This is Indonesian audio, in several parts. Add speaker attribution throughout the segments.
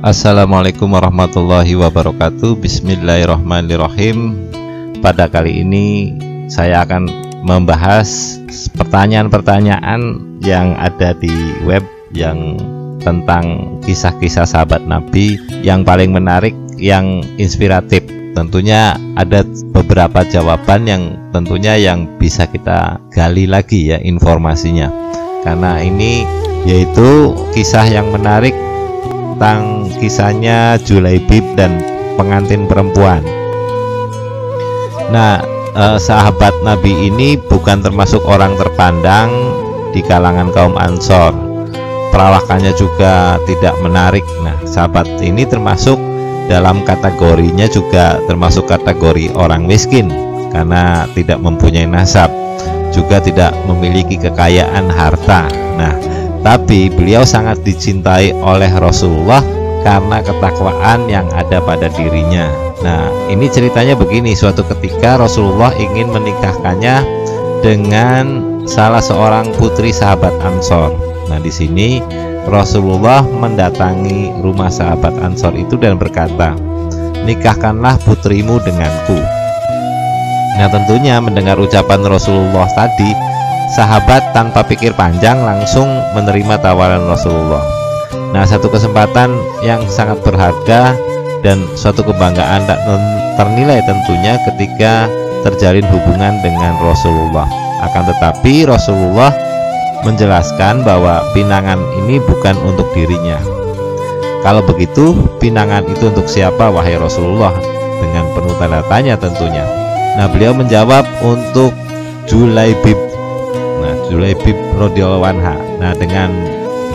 Speaker 1: Assalamualaikum warahmatullahi wabarakatuh. Bismillahirrahmanirrahim. Pada kali ini saya akan membahas pertanyaan-pertanyaan yang ada di web yang tentang kisah-kisah sahabat Nabi yang paling menarik, yang inspiratif. Tentunya ada beberapa jawaban yang tentunya yang bisa kita gali lagi ya informasinya. Karena ini yaitu kisah yang menarik tentang kisahnya Julaibib dan pengantin perempuan. Nah, sahabat Nabi ini bukan termasuk orang terpandang di kalangan kaum Ansor. Perawakannya juga tidak menarik. Nah, sahabat ini termasuk dalam kategorinya juga termasuk kategori orang miskin karena tidak mempunyai nasab, juga tidak memiliki kekayaan harta. Nah, tapi beliau sangat dicintai oleh Rasulullah karena ketakwaan yang ada pada dirinya. Nah, ini ceritanya begini. Suatu ketika Rasulullah ingin menikahkannya dengan salah seorang putri sahabat Ansor. Nah, di sini Rasulullah mendatangi rumah sahabat Ansor itu dan berkata, "Nikahkanlah putrimu denganku." Nah, tentunya mendengar ucapan Rasulullah tadi, sahabat tanpa pikir panjang langsung menerima tawaran Rasulullah. Nah, satu kesempatan yang sangat berharga dan suatu kebanggaan tak ternilai tentunya ketika terjalin hubungan dengan Rasulullah. Akan tetapi Rasulullah menjelaskan bahwa pinangan ini bukan untuk dirinya. Kalau begitu, pinangan itu untuk siapa wahai Rasulullah? Dengan penuh tanda tanya tentunya. Nah, beliau menjawab untuk Julaibib. Nah, Julaibib radhiyallahu anha. Nah, dengan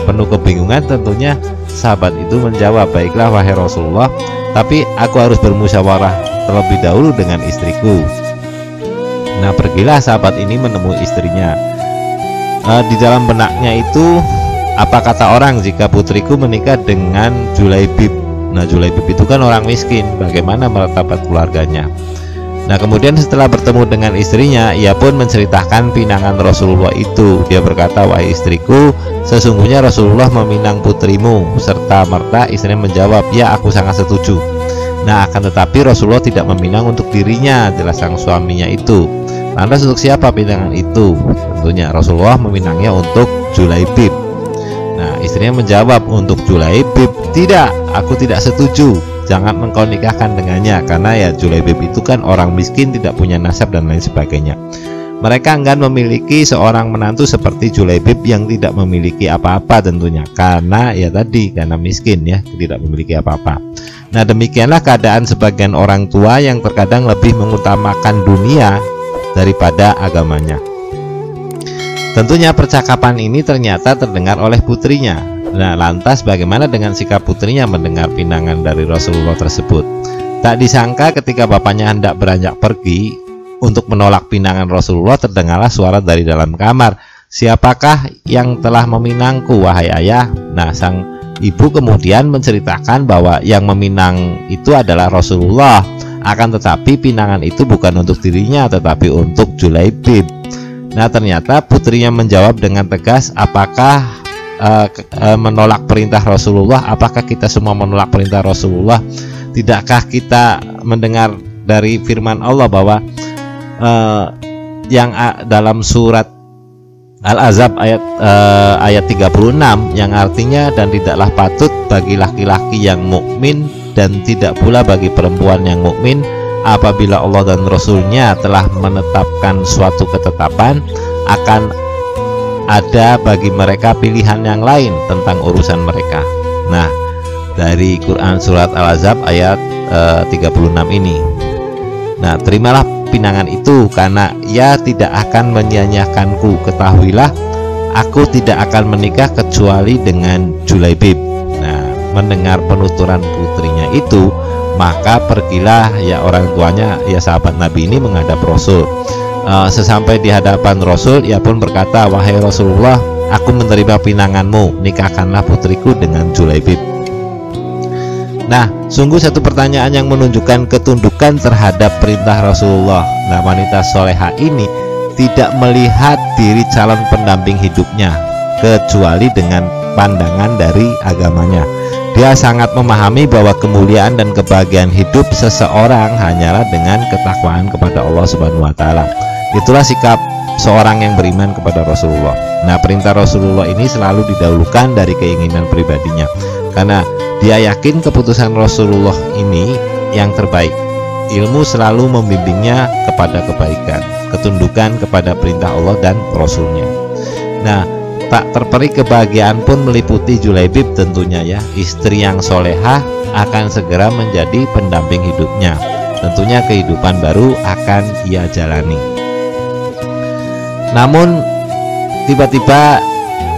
Speaker 1: penuh kebingungan tentunya sahabat itu menjawab, "Baiklah wahai Rasulullah, tapi aku harus bermusyawarah terlebih dahulu dengan istriku." Nah, pergilah sahabat ini menemui istrinya. Di dalam benaknya itu, apa kata orang jika putriku menikah dengan Julaibib? Nah, Julaibib itu kan orang miskin, bagaimana martabat keluarganya? Nah, kemudian setelah bertemu dengan istrinya, ia pun menceritakan pinangan Rasulullah itu. Dia berkata, "Wahai istriku, sesungguhnya Rasulullah meminang putrimu." Serta merta istrinya menjawab, "Ya, aku sangat setuju." Nah, akan tetapi Rasulullah tidak meminang untuk dirinya, jelas sang suaminya itu. Lantas untuk siapa pinangan itu? Tentunya Rasulullah meminangnya untuk Julaibib. Nah, istrinya menjawab, "Untuk Julaibib, tidak, aku tidak setuju. Jangan engkau nikahkan dengannya, karena ya Julaibib itu kan orang miskin, tidak punya nasab dan lain sebagainya." Mereka enggan memiliki seorang menantu seperti Julaibib yang tidak memiliki apa-apa tentunya, karena ya tadi, karena miskin ya, tidak memiliki apa-apa. Nah, demikianlah keadaan sebagian orang tua yang terkadang lebih mengutamakan dunia daripada agamanya. Tentunya percakapan ini ternyata terdengar oleh putrinya. Nah, lantas bagaimana dengan sikap putrinya mendengar pinangan dari Rasulullah tersebut? Tak disangka ketika bapaknya hendak beranjak pergi untuk menolak pinangan Rasulullah, terdengarlah suara dari dalam kamar, "Siapakah yang telah meminangku, wahai ayah?" Nah, sang ibu kemudian menceritakan bahwa yang meminang itu adalah Rasulullah. Akan tetapi pinangan itu bukan untuk dirinya, tetapi untuk Julaibib. Nah, ternyata putrinya menjawab dengan tegas, "Apakah menolak perintah Rasulullah? Apakah kita semua menolak perintah Rasulullah? Tidakkah kita mendengar dari firman Allah bahwa yang dalam surat Al-Ahzab ayat 36 yang artinya, dan tidaklah patut bagi laki-laki yang mukmin dan tidak pula bagi perempuan yang mukmin apabila Allah dan Rasul-Nya telah menetapkan suatu ketetapan, akan ada bagi mereka pilihan yang lain tentang urusan mereka." Nah, dari Quran surat Al-Ahzab ayat 36 ini. Nah, terimalah pinangan itu karena ia tidak akan menyia-nyiakanku. Ketahuilah, aku tidak akan menikah kecuali dengan Julaibib. Nah, mendengar penuturan putrinya itu, maka pergilah ya orang tuanya, ya sahabat Nabi ini menghadap Rasul. Sesampai di hadapan Rasul, ia pun berkata, "Wahai Rasulullah, aku menerima pinanganmu, nikahkanlah putriku dengan Julaibib." Nah, sungguh satu pertanyaan yang menunjukkan ketundukan terhadap perintah Rasulullah. Nah, wanita soleha ini tidak melihat diri calon pendamping hidupnya kecuali dengan pandangan dari agamanya. Dia sangat memahami bahwa kemuliaan dan kebahagiaan hidup seseorang hanyalah dengan ketakwaan kepada Allah Subhanahu wa taala. Itulah sikap seorang yang beriman kepada Rasulullah. Nah, perintah Rasulullah ini selalu didahulukan dari keinginan pribadinya, karena dia yakin keputusan Rasulullah ini yang terbaik. Ilmu selalu membimbingnya kepada kebaikan, ketundukan kepada perintah Allah dan Rasulnya. Nah, tak terperi kebahagiaan pun meliputi Julaibib tentunya ya. Istri yang solehah akan segera menjadi pendamping hidupnya. Tentunya kehidupan baru akan ia jalani. Namun tiba-tiba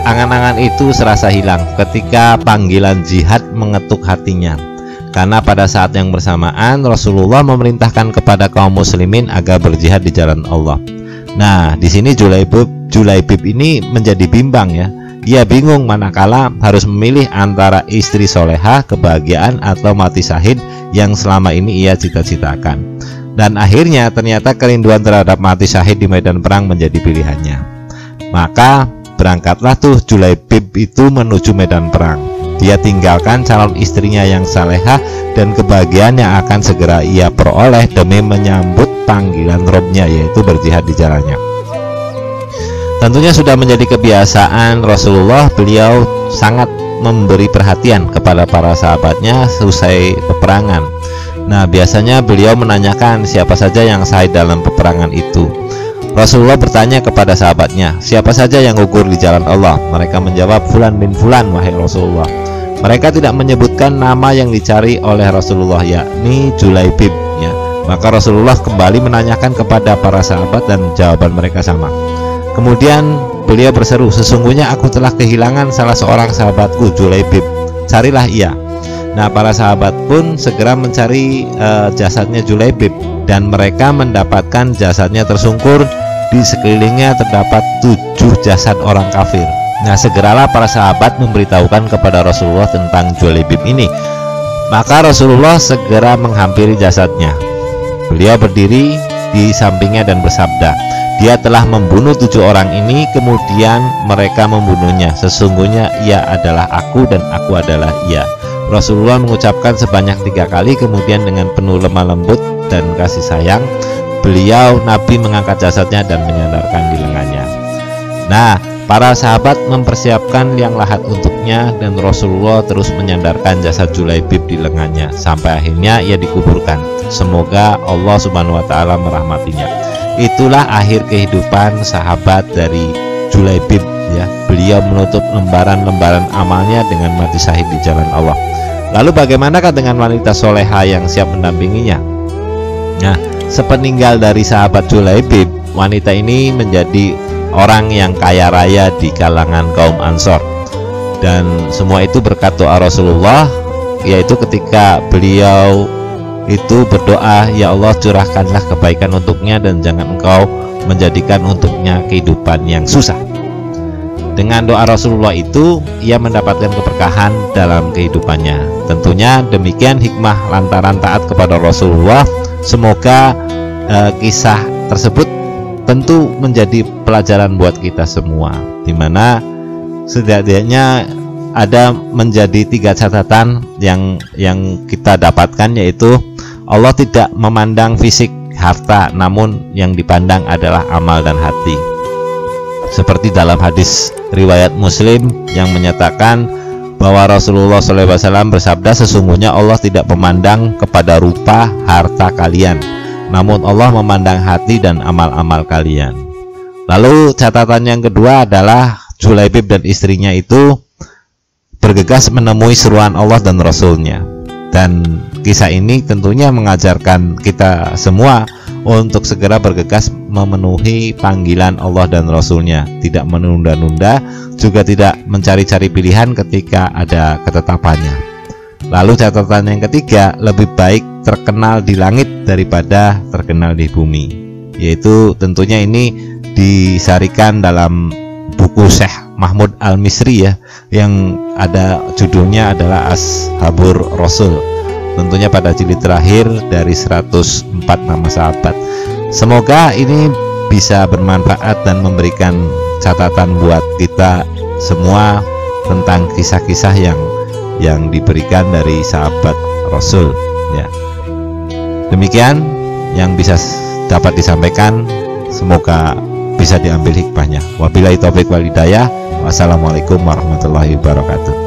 Speaker 1: angan-angan itu serasa hilang ketika panggilan jihad mengetuk hatinya. Karena pada saat yang bersamaan Rasulullah memerintahkan kepada kaum muslimin agar berjihad di jalan Allah. Nah, di sini Julaibib ini menjadi bimbang ya. Ia bingung manakala harus memilih antara istri solehah, kebahagiaan, atau mati syahid yang selama ini ia cita-citakan. Dan akhirnya ternyata kerinduan terhadap mati syahid di medan perang menjadi pilihannya. Maka berangkatlah tuh Julaibib itu menuju medan perang. Dia tinggalkan calon istrinya yang salehah dan kebahagiaan yang akan segera ia peroleh demi menyambut panggilan Robnya, yaitu berjihad di jalannya. Tentunya sudah menjadi kebiasaan Rasulullah, beliau sangat memberi perhatian kepada para sahabatnya selesai peperangan. Nah, biasanya beliau menanyakan siapa saja yang syahid dalam peperangan itu. Rasulullah bertanya kepada sahabatnya, siapa saja yang gugur di jalan Allah? Mereka menjawab, Fulan bin Fulan, wahai Rasulullah. Mereka tidak menyebutkan nama yang dicari oleh Rasulullah, yakni Julaibib ya. Maka Rasulullah kembali menanyakan kepada para sahabat dan jawaban mereka sama. Kemudian beliau berseru, sesungguhnya aku telah kehilangan salah seorang sahabatku, Julaibib, carilah ia. Nah, para sahabat pun segera mencari jasadnya Julaibib, dan mereka mendapatkan jasadnya tersungkur. Di sekelilingnya terdapat 7 jasad orang kafir. Nah, segeralah para sahabat memberitahukan kepada Rasulullah tentang Julaibib ini. Maka Rasulullah segera menghampiri jasadnya. Beliau berdiri di sampingnya dan bersabda, dia telah membunuh 7 orang ini, kemudian mereka membunuhnya. Sesungguhnya ia adalah aku dan aku adalah ia. Rasulullah mengucapkan sebanyak 3 kali, kemudian dengan penuh lemah lembut dan kasih sayang, beliau Nabi mengangkat jasadnya dan menyandarkan di lengannya. Nah, para sahabat mempersiapkan liang lahat untuknya, dan Rasulullah terus menyandarkan jasad Julaibib di lengannya sampai akhirnya ia dikuburkan. Semoga Allah Subhanahu wa taala merahmatinya. Itulah akhir kehidupan sahabat dari Julaibib ya. Beliau menutup lembaran-lembaran amalnya dengan mati syahid di jalan Allah. Lalu bagaimanakah dengan wanita soleha yang siap mendampinginya? Nah, sepeninggal dari sahabat Julaibib, wanita ini menjadi orang yang kaya raya di kalangan kaum Ansor. Dan semua itu berkat doa Rasulullah, yaitu ketika beliau itu berdoa, ya Allah, curahkanlah kebaikan untuknya dan jangan engkau menjadikan untuknya kehidupan yang susah. Dengan doa Rasulullah itu, ia mendapatkan keberkahan dalam kehidupannya. Tentunya demikian hikmah lantaran taat kepada Rasulullah. Semoga kisah tersebut tentu menjadi pelajaran buat kita semua, dimana setidaknya ada menjadi 3 catatan yang kita dapatkan, yaitu Allah tidak memandang fisik, harta, namun yang dipandang adalah amal dan hati. Seperti dalam hadis riwayat Muslim yang menyatakan bahwa Rasulullah SAW bersabda, sesungguhnya Allah tidak memandang kepada rupa harta kalian, namun Allah memandang hati dan amal-amal kalian. Lalu catatan yang kedua adalah Julaibib dan istrinya itu bergegas menemui seruan Allah dan Rasulnya. Dan kisah ini tentunya mengajarkan kita semua untuk segera bergegas memenuhi panggilan Allah dan Rasulnya, tidak menunda-nunda, juga tidak mencari-cari pilihan ketika ada ketetapannya. Lalu catatan yang ketiga, lebih baik terkenal di langit daripada terkenal di bumi, yaitu tentunya ini disarikan dalam buku Syekh Mahmud Al-Misri ya, yang ada judulnya adalah Ashabur Rasul, tentunya pada jilid terakhir dari 104 nama sahabat. Semoga ini bisa bermanfaat dan memberikan catatan buat kita semua tentang kisah-kisah yang yang diberikan dari sahabat Rasul ya. Demikian yang bisa dapat disampaikan, semoga bisa diambil hikmahnya. Wabillahi taufik wal hidayah. Wassalamualaikum warahmatullahi wabarakatuh.